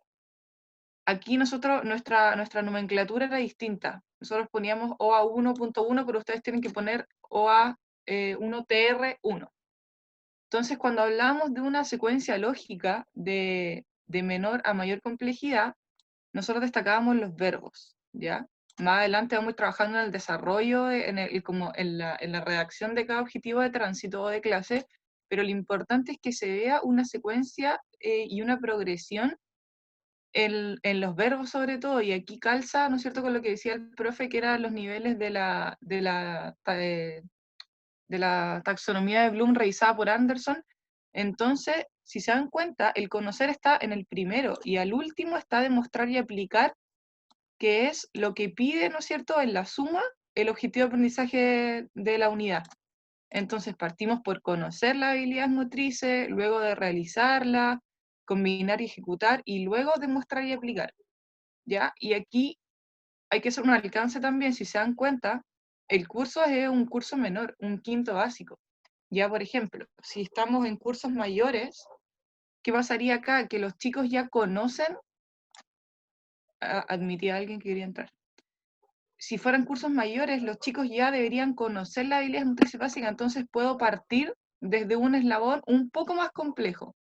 Aquí nosotros, nuestra nomenclatura era distinta. Nosotros poníamos OA1.1, pero ustedes tienen que poner OA1TR1. Entonces, cuando hablamos de una secuencia lógica de menor a mayor complejidad, nosotros destacábamos los verbos, ¿ya? Más adelante vamos a ir trabajando en el desarrollo, como en la redacción de cada objetivo de tránsito o de clase, pero lo importante es que se vea una secuencia y una progresión en los verbos sobre todo, y aquí calza, ¿no es cierto?, con lo que decía el profe, que eran los niveles de la taxonomía de Bloom revisada por Anderson. Entonces, si se dan cuenta, el conocer está en el primero y al último está demostrar y aplicar, que es lo que pide, ¿no es cierto?, en la suma, el objetivo de aprendizaje de la unidad. Entonces partimos por conocer las habilidades motrices, luego de realizarla, combinar y ejecutar, y luego demostrar y aplicar, ¿ya? Y aquí hay que hacer un alcance también, si se dan cuenta, el curso es un curso menor, un quinto básico. Ya, por ejemplo, si estamos en cursos mayores, ¿qué pasaría acá? Que los chicos ya conocen, admití a alguien que quería entrar. Si fueran cursos mayores, los chicos ya deberían conocer las habilidades motrices básicas, entonces puedo partir desde un eslabón un poco más complejo,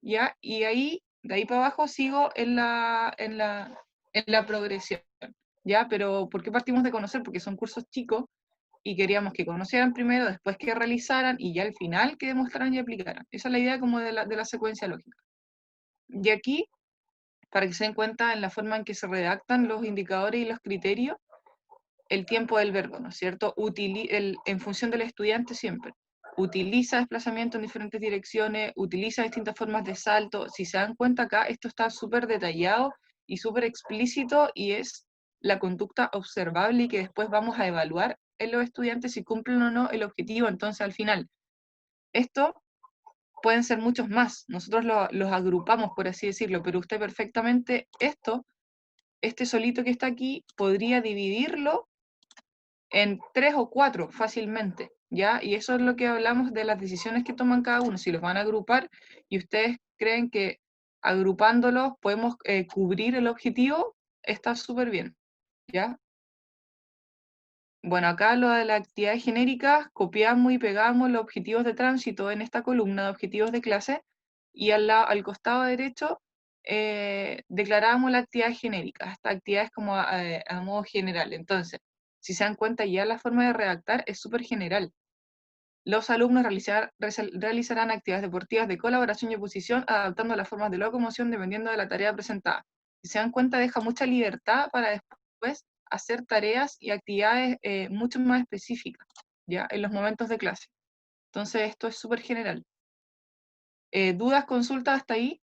¿ya? Y ahí, de ahí para abajo, sigo en la progresión, ¿ya? Pero ¿por qué partimos de conocer? Porque son cursos chicos y queríamos que conocieran primero, después que realizaran y ya al final que demostraran y aplicaran. Esa es la idea como de la secuencia lógica. Y aquí, para que se den cuenta en la forma en que se redactan los indicadores y los criterios, el tiempo del verbo, ¿no es cierto? En función del estudiante siempre. Utiliza desplazamiento en diferentes direcciones, utiliza distintas formas de salto. Si se dan cuenta acá, esto está súper detallado y súper explícito y es la conducta observable y que después vamos a evaluar en los estudiantes si cumplen o no el objetivo. Entonces, al final, esto pueden ser muchos más. Nosotros los agrupamos, por así decirlo, pero usted perfectamente este solito que está aquí, podría dividirlo en 3 o 4 fácilmente, ¿ya? Y eso es lo que hablamos de las decisiones que toman cada uno, si los van a agrupar y ustedes creen que agrupándolos podemos cubrir el objetivo, está súper bien. ¿ya? Bueno, acá lo de las actividades genéricas, copiamos y pegamos los objetivos de tránsito en esta columna de objetivos de clase, y al costado derecho declarábamos las actividades genéricas, estas actividades como a modo general. Entonces, si se dan cuenta, ya la forma de redactar es súper general. Los alumnos realizarán actividades deportivas de colaboración y oposición, adaptando las formas de locomoción dependiendo de la tarea presentada. Si se dan cuenta, deja mucha libertad para después hacer tareas y actividades mucho más específicas, ¿ya? En los momentos de clase. Entonces, esto es súper general. ¿Dudas, consultas hasta ahí?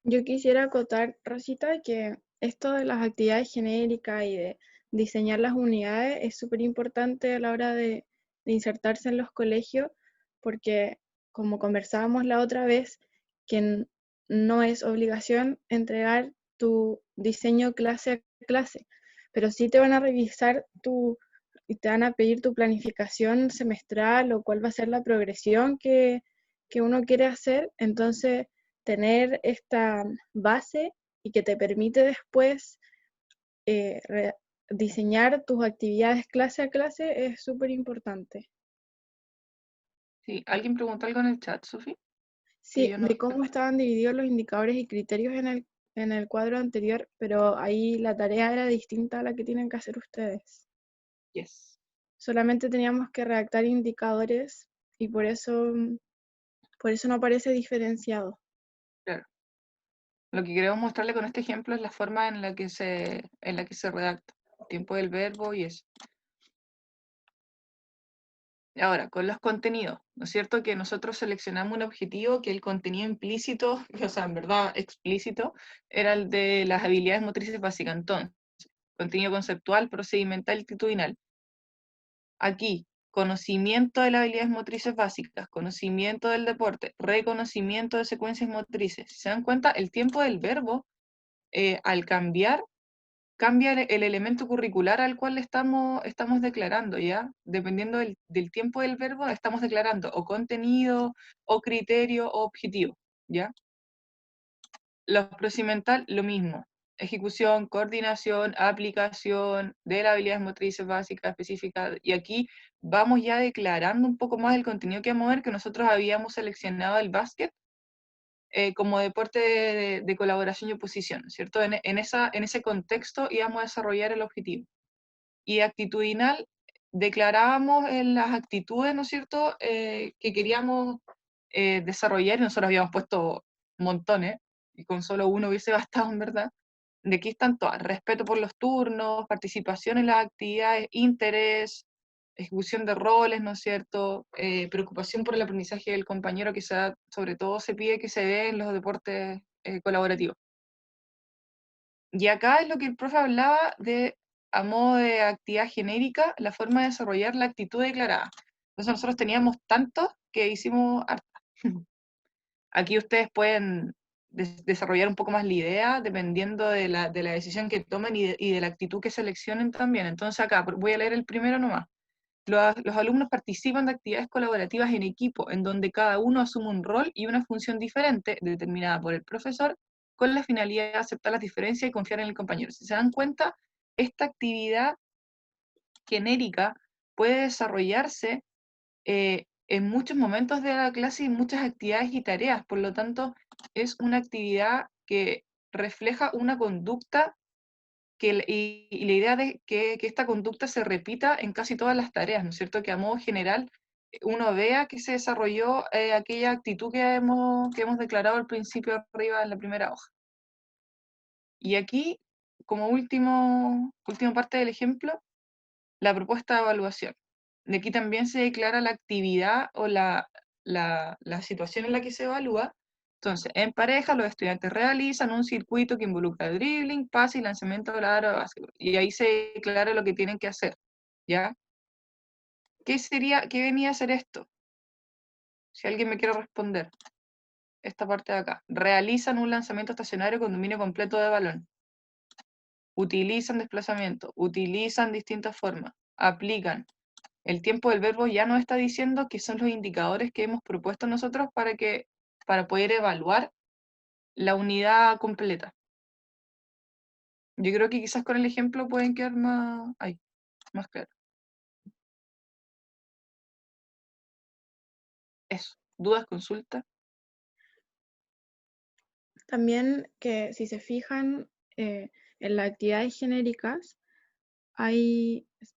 Yo quisiera acotar, Rosita, que esto de las actividades genéricas y de diseñar las unidades es súper importante a la hora de insertarse en los colegios, porque como conversábamos la otra vez, que no es obligación entregar tu diseño clase a clase, pero sí te van a revisar y te van a pedir tu planificación semestral o cuál va a ser la progresión que uno quiere hacer. Entonces tener esta base y que te permite después diseñar tus actividades clase a clase es súper importante. Sí, ¿alguien preguntó algo en el chat, Sofi? Sí, Yo no de cómo estaban divididos los indicadores y criterios en el cuadro anterior, pero ahí la tarea era distinta a la que tienen que hacer ustedes. Yes. Solamente teníamos que redactar indicadores y por eso no aparece diferenciado. Claro. Lo que queremos mostrarle con este ejemplo es la forma en la que se redacta, el tiempo del verbo y eso. Ahora, con los contenidos, ¿no es cierto? Que nosotros seleccionamos un objetivo que el contenido implícito, o sea, en verdad explícito, era el de las habilidades motrices básicas. Entonces, contenido conceptual, procedimental y actitudinal. Aquí, conocimiento de las habilidades motrices básicas, conocimiento del deporte, reconocimiento de secuencias motrices. Si se dan cuenta, el tiempo del verbo, al cambiar, cambia el elemento curricular al cual estamos declarando, ¿ya? Dependiendo del tiempo del verbo, estamos declarando o contenido, o criterio, o objetivo, ¿ya? Lo procedimental, lo mismo. Ejecución, coordinación, aplicación de las habilidades motrices básicas específicas. Y aquí vamos ya declarando un poco más el contenido que vamos a ver, que nosotros habíamos seleccionado el básquet como deporte de colaboración y oposición, ¿cierto? En ese contexto íbamos a desarrollar el objetivo. Y actitudinal, declarábamos en las actitudes, ¿no es cierto?, que queríamos desarrollar, y nosotros habíamos puesto montones, y con solo uno hubiese bastado, en verdad. De aquí están todas: respeto por los turnos, participación en las actividades, interés, ejecución de roles, ¿no es cierto?, preocupación por el aprendizaje del compañero, que sobre todo se pide que se dé en los deportes colaborativos. Y acá es lo que el profe hablaba de, a modo de actividad genérica, la forma de desarrollar la actitud declarada. Entonces nosotros teníamos tantos que hicimos harta. Aquí ustedes pueden desarrollar un poco más la idea dependiendo de la decisión que tomen y de la actitud que seleccionen también. Entonces acá voy a leer el primero nomás. Los alumnos participan de actividades colaborativas en equipo, en donde cada uno asume un rol y una función diferente, determinada por el profesor, con la finalidad de aceptar las diferencias y confiar en el compañero. Si se dan cuenta, esta actividad genérica puede desarrollarse en muchos momentos de la clase y muchas actividades y tareas. Por lo tanto, es una actividad que refleja una conducta y la idea de que esta conducta se repita en casi todas las tareas, ¿no es cierto? Que a modo general uno vea que se desarrolló aquella actitud que hemos declarado al principio arriba en la primera hoja. Y aquí, como última parte del ejemplo, la propuesta de evaluación. De aquí también se declara la actividad o la situación en la que se evalúa. Entonces, en pareja, los estudiantes realizan un circuito que involucra dribbling, pase y lanzamiento de la aro de básquetbol. Y ahí se declara lo que tienen que hacer, ¿ya? ¿Qué venía a ser esto? Si alguien me quiere responder. Esta parte de acá. Realizan un lanzamiento estacionario con dominio completo de balón. Utilizan desplazamiento, utilizan distintas formas, aplican. El tiempo del verbo ya nos está diciendo que son los indicadores que hemos propuesto nosotros para poder evaluar la unidad completa. Yo creo que quizás con el ejemplo pueden quedar más claro. Eso. ¿Dudas, consultas? También que si se fijan en las actividades genéricas,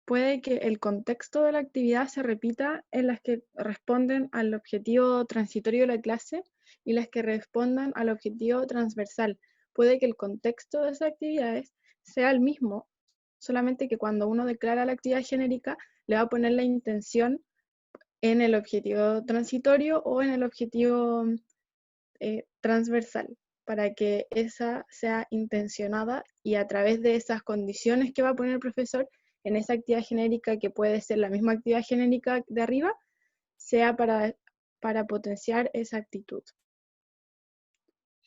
puede que el contexto de la actividad se repita en las que responden al objetivo transitorio de la clase y las que respondan al objetivo transversal. Puede que el contexto de esas actividades sea el mismo, solamente que cuando uno declara la actividad genérica, le va a poner la intención en el objetivo transitorio o en el objetivo transversal, para que esa sea intencionada y a través de esas condiciones que va a poner el profesor en esa actividad genérica, que puede ser la misma actividad genérica de arriba, sea para potenciar esa actitud.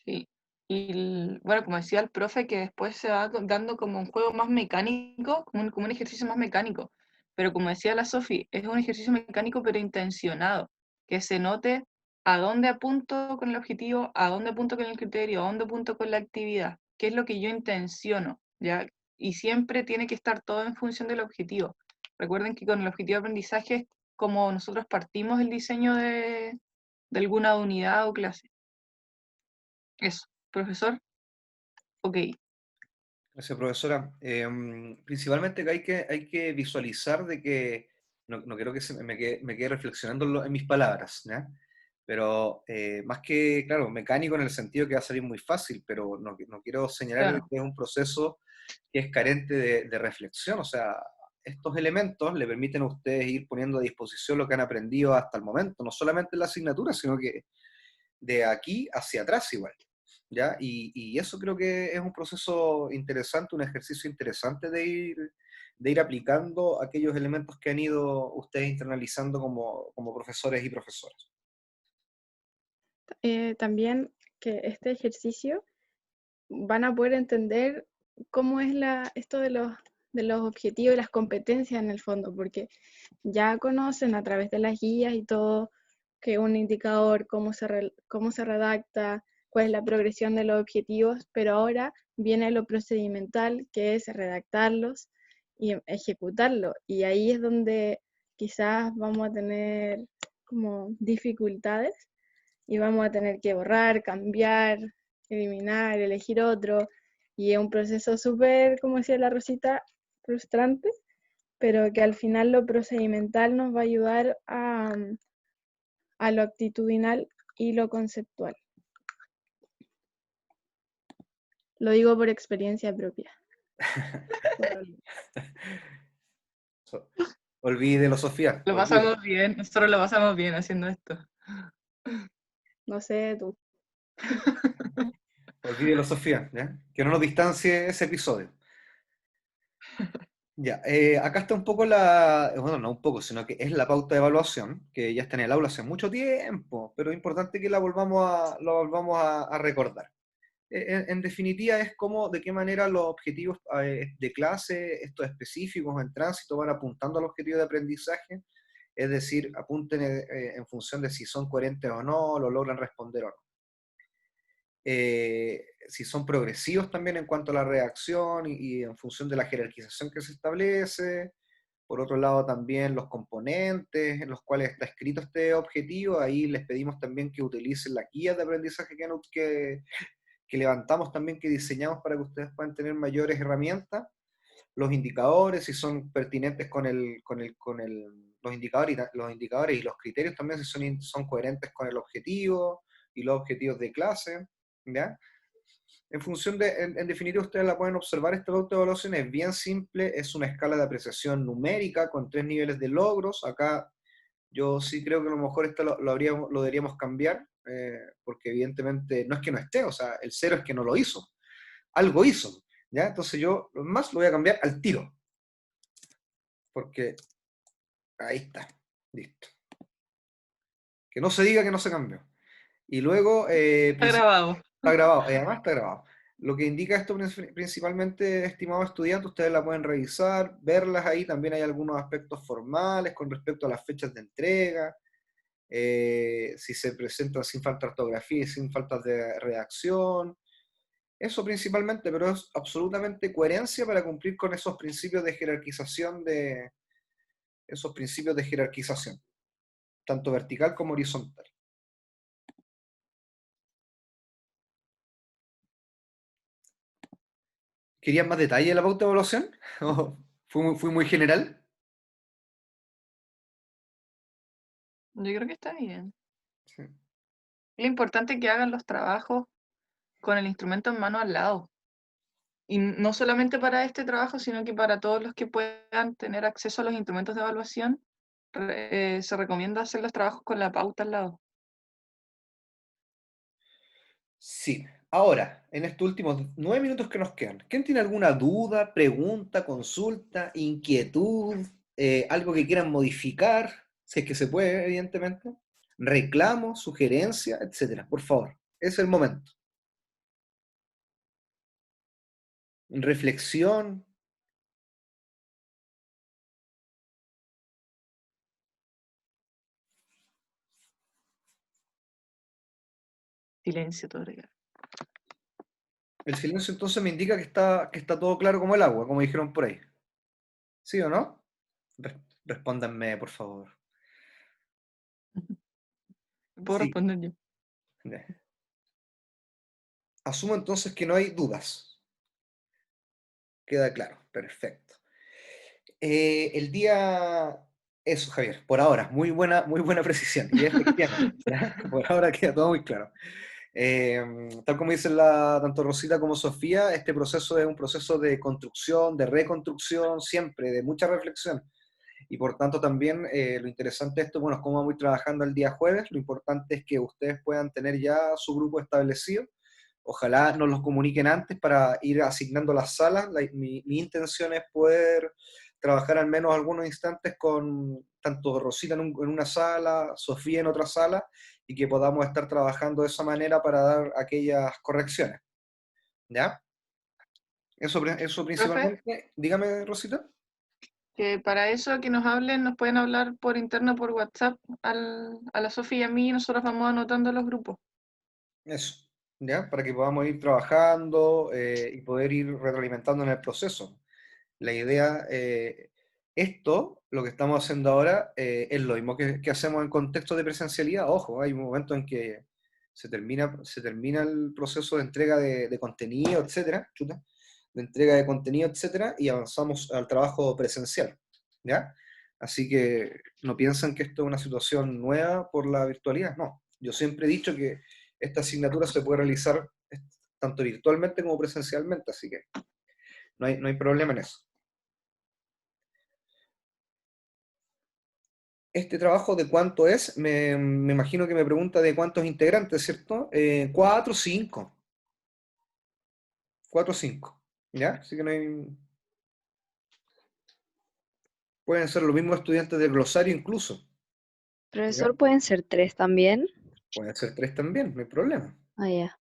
Sí. Y bueno, como decía el profe, que después se va dando como un juego más mecánico, como un ejercicio más mecánico. Pero como decía la Sofi, es un ejercicio mecánico pero intencionado, que se note a dónde apunto con el objetivo, a dónde apunto con el criterio, a dónde apunto con la actividad, qué es lo que yo intenciono, ¿ya? Y siempre tiene que estar todo en función del objetivo. Recuerden que con el objetivo de aprendizaje es como nosotros partimos el diseño de alguna unidad o clase. Eso, profesor. Ok, Gracias, profesora. Principalmente que hay que visualizar de que, no quiero que me quede reflexionando en mis palabras, ¿ya? Pero más que, claro, mecánico en el sentido que va a salir muy fácil, pero no quiero señalar claro. que es un proceso que es carente de reflexión. O sea, estos elementos le permiten a ustedes ir poniendo a disposición lo que han aprendido hasta el momento, no solamente en la asignatura, sino que de aquí hacia atrás igual. ¿Ya? Y eso creo que es un proceso interesante, un ejercicio interesante de ir aplicando aquellos elementos que han ido ustedes internalizando como profesores y profesoras. También que este ejercicio van a poder entender cómo es esto de los objetivos y las competencias en el fondo, porque ya conocen a través de las guías y todo que un indicador, cómo se redacta, cuál es la progresión de los objetivos, pero ahora viene lo procedimental, que es redactarlos y ejecutarlo. Y ahí es donde quizás vamos a tener como dificultades y vamos a tener que borrar, cambiar, eliminar, elegir otro. Y es un proceso súper, como decía la Rosita, frustrante, pero que al final lo procedimental nos va a ayudar a lo actitudinal y lo conceptual. Lo digo por experiencia propia. Olvídelo, Sofía. Lo Olvídelo. pasamos bien, nosotros lo pasamos bien haciendo esto. No sé, tú. Olvídelo, Sofía. ¿Ya? Que no nos distancie ese episodio. Ya, acá está un poco bueno, no un poco, sino que es la pauta de evaluación, que ya está en el aula hace mucho tiempo, pero es importante que la volvamos a recordar. En definitiva, es como, de qué manera los objetivos de clase, estos específicos en tránsito, van apuntando al objetivo de aprendizaje, es decir, apunten en función de si son coherentes o no, lo logran responder o no. Si son progresivos también en cuanto a la redacción y en función de la jerarquización que se establece. Por otro lado, también los componentes en los cuales está escrito este objetivo. Ahí les pedimos también que utilicen la guía de aprendizaje que levantamos también, que diseñamos para que ustedes puedan tener mayores herramientas. Los indicadores, si son pertinentes los indicadores y los criterios también, si son coherentes con el objetivo y los objetivos de clase. ¿Ya? En función en definitiva, ustedes la pueden observar, esta autoevaluación es bien simple, es una escala de apreciación numérica con 3 niveles de logros. Acá yo sí creo que a lo mejor esto lo deberíamos cambiar, porque evidentemente no es que no esté, o sea, el 0 es que no lo hizo, algo hizo, ¿ya? Entonces yo más lo voy a cambiar al tiro, porque ahí está, listo. Que no se diga que no se cambió. Y luego, Está grabado. está grabado, además está grabado. Lo que indica esto principalmente, estimados estudiantes, ustedes la pueden revisar, verlas ahí. También hay algunos aspectos formales con respecto a las fechas de entrega, si se presentan sin falta de ortografía y sin faltas de redacción. Eso principalmente, pero es absolutamente coherencia para cumplir con esos principios de jerarquización tanto vertical como horizontal. ¿Querías más detalle de la pauta de evaluación? ¿O fui muy general? Yo creo que está bien. Sí. Es importante que hagan los trabajos con el instrumento en mano al lado. Y no solamente para este trabajo, sino que para todos los que puedan tener acceso a los instrumentos de evaluación, se recomienda hacer los trabajos con la pauta al lado. Sí. Ahora, en estos últimos 9 minutos que nos quedan, ¿quién tiene alguna duda, pregunta, consulta, inquietud, algo que quieran modificar? Si es que se puede, evidentemente. Reclamo, sugerencia, etcétera. Por favor, es el momento. Reflexión. Silencio, todo regalo. El silencio entonces me indica que está todo claro como el agua, como dijeron por ahí. ¿Sí o no? Respóndanme, por favor. ¿Puedo Sí. responder yo? Ya. Asumo entonces que no hay dudas. Queda claro, perfecto. El día... Eso, Javier, por ahora, muy buena precisión. Y efectivamente, ¿ya? Por ahora queda todo muy claro. Tal como dicen tanto Rosita como Sofía, este proceso es un proceso de construcción, de reconstrucción, siempre, de mucha reflexión. Y por tanto también lo interesante de esto, bueno, es cómo vamos a ir trabajando el día jueves. Lo importante es que ustedes puedan tener ya su grupo establecido. Ojalá nos los comuniquen antes para ir asignando las salas. Mi intención es poder trabajar al menos algunos instantes con tanto Rosita en una sala, Sofía en otra sala, y que podamos estar trabajando de esa manera para dar aquellas correcciones. ¿Ya? Eso Profe, principalmente. Dígame, Rosita. que para eso que nos hablen, nos pueden hablar por interno, por WhatsApp, a la Sofía y a mí, y nosotros vamos anotando los grupos. Eso, ¿ya? Para que podamos ir trabajando y poder ir retroalimentando en el proceso. La idea, lo que estamos haciendo ahora, es lo mismo que hacemos en contexto de presencialidad. Ojo, hay un momento en que se termina el proceso de entrega de contenido, etcétera, de entrega de contenido, etcétera, y avanzamos al trabajo presencial, ¿ya? Así que no piensan que esto es una situación nueva por la virtualidad, no. Yo siempre he dicho que esta asignatura se puede realizar tanto virtualmente como presencialmente, así que no hay problema en eso. Este trabajo de cuánto es, me imagino que me pregunta de cuántos integrantes, ¿cierto? 4 o 5. 4 o 5. ¿Ya? Así que no hay... Pueden ser los mismos estudiantes del glosario incluso. ¿Ya? Profesor, ¿pueden ser 3 también? Pueden ser 3 también, no hay problema. Ah, ya.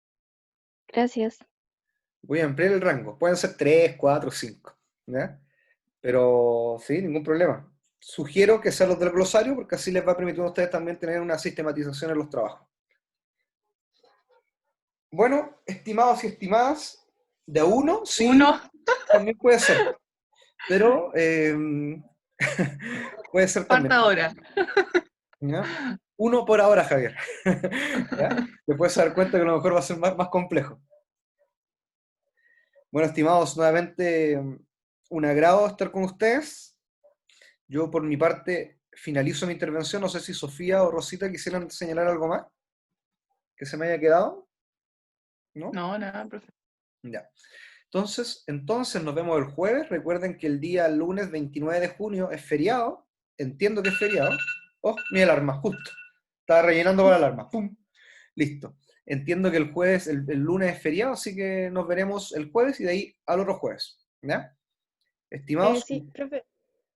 Gracias. Voy a ampliar el rango. Pueden ser 3, 4, 5. ¿Ya? Pero sí, ningún problema. Sugiero que sean los del glosario porque así les va a permitir a ustedes también tener una sistematización en los trabajos. Bueno, estimados y estimadas, de a uno, sí, Uno, también puede ser. Pero puede ser también. cuarta hora. ¿Ya? Uno por ahora, Javier. ¿Ya? Te puedes dar cuenta que a lo mejor va a ser más complejo. Bueno, estimados, nuevamente un agrado estar con ustedes. Yo por mi parte finalizo mi intervención. No sé si Sofía o Rosita quisieran señalar algo más que se me haya quedado. ¿No? No, nada, profe. Ya. Entonces nos vemos el jueves. Recuerden que el día lunes 29 de junio es feriado. Entiendo que es feriado. Oh, mi alarma, justo. Estaba rellenando para la alarma. ¡Pum! Listo. Entiendo que el lunes es feriado, así que nos veremos el jueves y de ahí al otro jueves. ¿Ya? Estimados, Sí, profe,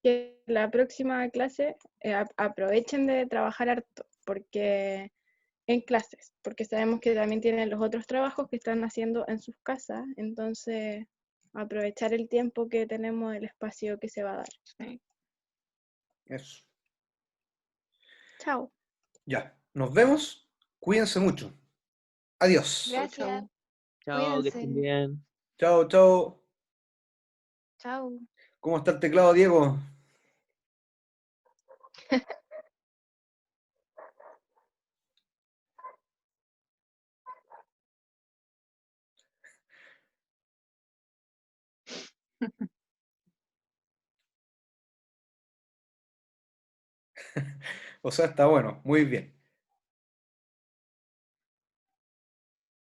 que la próxima clase aprovechen de trabajar harto, porque en clases, porque sabemos que también tienen los otros trabajos que están haciendo en sus casas, entonces aprovechar el tiempo que tenemos, el espacio que se va a dar. Sí. eso. Chao. Ya. Nos vemos. Cuídense mucho. Adiós. Chau, chau. Chao, que estén Cuídense. bien. Chao, chao. Chao. ¿Cómo está el teclado, Diego? O sea, está bueno, muy bien.